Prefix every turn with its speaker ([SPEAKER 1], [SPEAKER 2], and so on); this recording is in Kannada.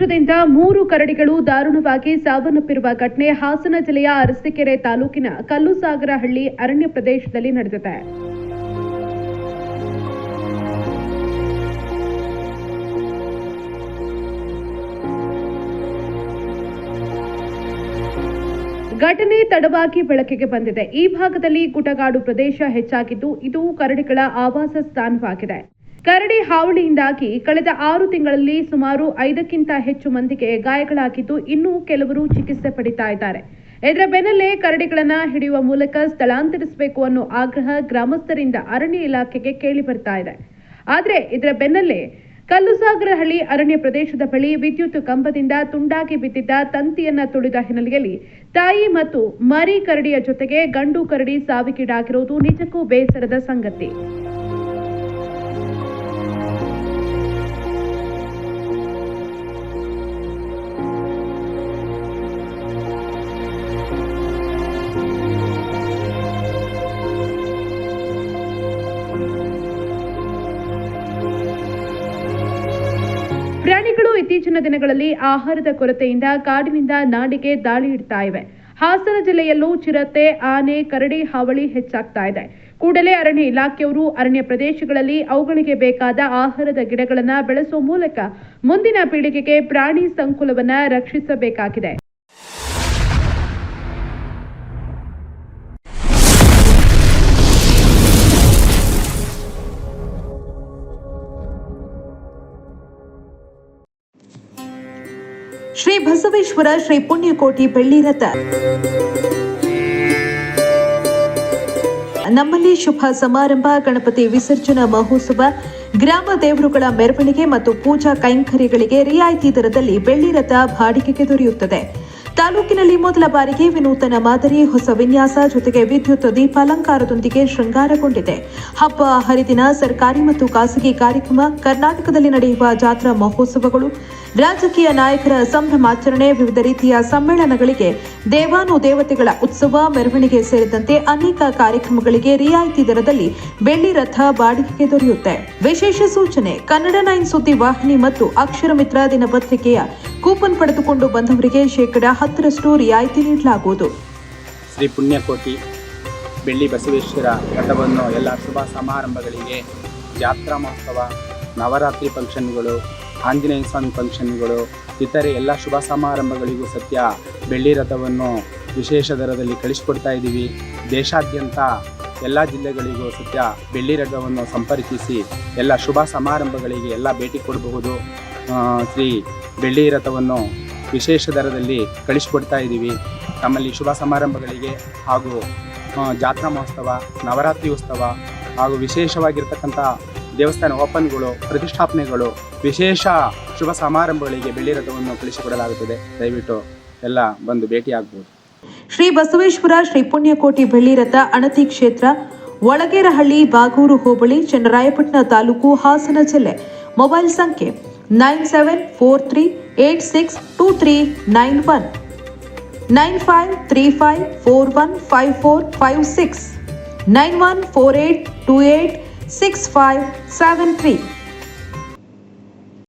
[SPEAKER 1] ವರ್ಷದಿಂದ 3 ಕರಡಿಗಳು ದಾರುಣವಾಗಿ ಸಾವನ್ನಪ್ಪಿರುವ ಘಟನೆ ಹಾಸನ ಜಿಲ್ಲೆಯ ಅರಸೀಕೆರೆ ತಾಲೂಕಿನ ಕಲ್ಲುಸಾಗರಹಳ್ಳಿ ಅರಣ್ಯ ಪ್ರದೇಶದಲ್ಲಿ ನಡೆದಿದೆ. ಘಟನೆ ತಡವಾಗಿ ಬೆಳಕಿಗೆ ಬಂದಿದೆ. ಈ ಭಾಗದಲ್ಲಿ ಗುಡ್ಡಗಾಡು ಪ್ರದೇಶ ಹೆಚ್ಚಾಗಿದ್ದು, ಇದು ಕರಡಿಗಳ ಆವಾಸ ಸ್ಥಾನವಾಗಿದೆ. ಕರಡಿ ಹಾವಳಿಯಿಂದಾಗಿ ಕಳೆದ 6 ತಿಂಗಳಲ್ಲಿ ಸುಮಾರು 5ಕ್ಕಿಂತ ಹೆಚ್ಚು ಮಂದಿಗೆ ಗಾಯಗಳಾಗಿದ್ದು, ಇನ್ನೂ ಕೆಲವರು ಚಿಕಿತ್ಸೆ ಪಡಿತಾ ಇದ್ದಾರೆ. ಇದರ ಬೆನ್ನಲ್ಲೇ ಕರಡಿಗಳನ್ನು ಹಿಡಿಯುವ ಮೂಲಕ ಸ್ಥಳಾಂತರಿಸಬೇಕು ಅನ್ನೋ ಆಗ್ರಹ ಗ್ರಾಮಸ್ಥರಿಂದ ಅರಣ್ಯ ಇಲಾಖೆಗೆ ಕೇಳಿ ಬರ್ತಾ ಇದೆ. ಆದರೆ ಇದರ ಬೆನ್ನಲ್ಲೇ ಕಲ್ಲುಸಾಗರಹಳ್ಳಿ ಅರಣ್ಯ ಪ್ರದೇಶದ ಬಳಿ ವಿದ್ಯುತ್ ಕಂಬದಿಂದ ತುಂಡಾಗಿ ಬಿದ್ದಿದ್ದ ತಂತಿಯನ್ನ ತುಳಿದ ಹಿನ್ನೆಲೆಯಲ್ಲಿ ತಾಯಿ ಮತ್ತು ಮರಿ ಕರಡಿಯ ಜೊತೆಗೆ ಗಂಡು ಕರಡಿ ಸಾವಿಗೀಡಾಗಿರುವುದು ನಿಜಕ್ಕೂ ಬೇಸರದ ಸಂಗತಿ. ಪ್ರಾಣಿಗಳು ಇತ್ತೀಚಿನ ದಿನಗಳಲ್ಲಿ ಆಹಾರದ ಕೊರತೆಯಿಂದ ಕಾಡಿನಿಂದ ನಾಡಿಗೆ ದಾಳಿ ಇಡ್ತಾ ಇವೆ. ಹಾಸನ ಜಿಲ್ಲೆಯಲ್ಲೂ ಚಿರತೆ, ಆನೆ, ಕರಡಿ ಹಾವಳಿ ಹೆಚ್ಚಾಗ್ತಾ ಇದೆ. ಕೂಡಲೇ ಅರಣ್ಯ ಇಲಾಖೆಯವರು ಅರಣ್ಯ ಪ್ರದೇಶಗಳಲ್ಲಿ ಅವುಗಳಿಗೆ ಬೇಕಾದ ಆಹಾರದ ಗಿಡಗಳನ್ನು ಬೆಳೆಸುವ ಮೂಲಕ ಮುಂದಿನ ಪೀಳಿಗೆಗೆ ಪ್ರಾಣಿ ಸಂಕುಲವನ್ನು ರಕ್ಷಿಸಬೇಕಾಗಿದೆ. ಶ್ರೀ ಬಸವೇಶ್ವರ ಶ್ರೀ ಪುಣ್ಯಕೋಟಿ ಬೆಳ್ಳಿ ರಥ ನಮ್ಮಲ್ಲಿ ಶುಭ ಸಮಾರಂಭ, ಗಣಪತಿ ವಿಸರ್ಜನಾ ಮಹೋತ್ಸವ, ಗ್ರಾಮ ದೇವರುಗಳ ಮೆರವಣಿಗೆ ಮತ್ತು ಪೂಜಾ ಕೈಂಕರ್ಯಗಳಿಗೆ ರಿಯಾಯಿತಿ ದರದಲ್ಲಿ ಬೆಳ್ಳಿ ರಥ ಬಾಡಿಗೆಗೆ ದೊರೆಯುತ್ತದೆ. ತಾಲೂಕಿನಲ್ಲಿ ಮೊದಲ ಬಾರಿಗೆ ವಿನೂತನ ಮಾದರಿ ಹೊಸ ವಿನ್ಯಾಸ ಜೊತೆಗೆ ವಿದ್ಯುತ್ ದೀಪಾಲಂಕಾರದೊಂದಿಗೆ ಶೃಂಗಾರಗೊಂಡಿದೆ. ಹಬ್ಬ ಹರಿದಿನ, ಸರ್ಕಾರಿ ಮತ್ತು ಖಾಸಗಿ ಕಾರ್ಯಕ್ರಮ, ಕರ್ನಾಟಕದಲ್ಲಿ ನಡೆಯುವ ಜಾತ್ರಾ ಮಹೋತ್ಸವಗಳು, ರಾಜಕೀಯ ನಾಯಕರ ಸಂಭ್ರಮಾಚರಣೆ, ವಿವಿಧ ರೀತಿಯ ಸಮ್ಮೇಳನಗಳಿಗೆ, ದೇವಾನುದೇವತೆಗಳ ಉತ್ಸವ, ಮೆರವಣಿಗೆ ಸೇರಿದಂತೆ ಅನೇಕ ಕಾರ್ಯಕ್ರಮಗಳಿಗೆ ರಿಯಾಯಿತಿ ದರದಲ್ಲಿ ಬೆಳ್ಳಿ ರಥ ಬಾಡಿಗೆಗೆ ದೊರೆಯುತ್ತೆ. ವಿಶೇಷ ಸೂಚನೆ: ಕನ್ನಡ 9 ಸುದ್ದಿ ವಾಹಿನಿ ಮತ್ತು ಅಕ್ಷರ ಮಿತ್ರ ದಿನಪತ್ರಿಕೆಯ ಕೂಪನ್ ಪಡೆದುಕೊಂಡು ಬಂದವರಿಗೆ 10% ರಿಯಾಯಿತಿ ನೀಡಲಾಗುವುದು.
[SPEAKER 2] ಶ್ರೀ ಪುಣ್ಯಕೋಟಿ ಬೆಳ್ಳಿ ಬಸವೇಶ್ವರ ರಥವನ್ನು ಎಲ್ಲ ಶುಭ ಸಮಾರಂಭಗಳಿಗೆ, ಜಾತ್ರಾ ಮಹೋತ್ಸವ, ನವರಾತ್ರಿ ಫಂಕ್ಷನ್ಗಳು, ಆಂಜನೇಯ ಸ್ವಾಮಿ ಫಂಕ್ಷನ್ಗಳು, ಇತರೆ ಎಲ್ಲ ಶುಭ ಸಮಾರಂಭಗಳಿಗೂ ಸತ್ಯ ಬೆಳ್ಳಿ ರಥವನ್ನು ವಿಶೇಷ ದರದಲ್ಲಿ ಕಳಿಸಿಕೊಡ್ತಾ ಇದ್ದೀವಿ. ದೇಶಾದ್ಯಂತ ಎಲ್ಲ ಜಿಲ್ಲೆಗಳಿಗೂ ಸತ್ಯ ಬೆಳ್ಳಿ ರಥವನ್ನು ಸಂಪರ್ಕಿಸಿ ಎಲ್ಲ ಶುಭ ಸಮಾರಂಭಗಳಿಗೆ ಎಲ್ಲ ಭೇಟಿ ಕೊಡಬಹುದು. ಶ್ರೀ ಬೆಳ್ಳಿ ರಥವನ್ನು ವಿಶೇಷ ದರದಲ್ಲಿ ಕಳಿಸಿಕೊಡ್ತಾ ಇದ್ದೀವಿ. ನಮ್ಮಲ್ಲಿ ಶುಭ ಸಮಾರಂಭಗಳಿಗೆ ಹಾಗೂ ಜಾತ್ರಾ ಮಹೋತ್ಸವ, ನವರಾತ್ರಿ ಉತ್ಸವ ಹಾಗೂ ವಿಶೇಷವಾಗಿರ್ತಕ್ಕಂಥ ದೇವಸ್ಥಾನ ಓಪನ್ಗಳು, ಪ್ರತಿಷ್ಠಾಪನೆಗಳು, ವಿಶೇಷ ಶುಭ ಸಮಾರಂಭಗಳಿಗೆ ಬೆಳ್ಳಿ ರಥವನ್ನು ಕಳಿಸಿಕೊಡಲಾಗುತ್ತದೆ. ದಯವಿಟ್ಟು ಎಲ್ಲ ಬಂದು ಭೇಟಿಯಾಗಬಹುದು.
[SPEAKER 1] ಶ್ರೀ ಬಸವೇಶ್ವರ ಶ್ರೀ ಪುಣ್ಯಕೋಟಿ ಬೆಳ್ಳಿ ರಥ ಅಣತಿ ಕ್ಷೇತ್ರ, ಒಳಗೇರಹಳ್ಳಿ, ಬಾಗೂರು ಹೋಬಳಿ, ಚನ್ನರಾಯಪಟ್ಟಣ ತಾಲೂಕು, ಹಾಸನ ಜಿಲ್ಲೆ. ಮೊಬೈಲ್ ಸಂಖ್ಯೆ 9743862391 9535415456 9148286573.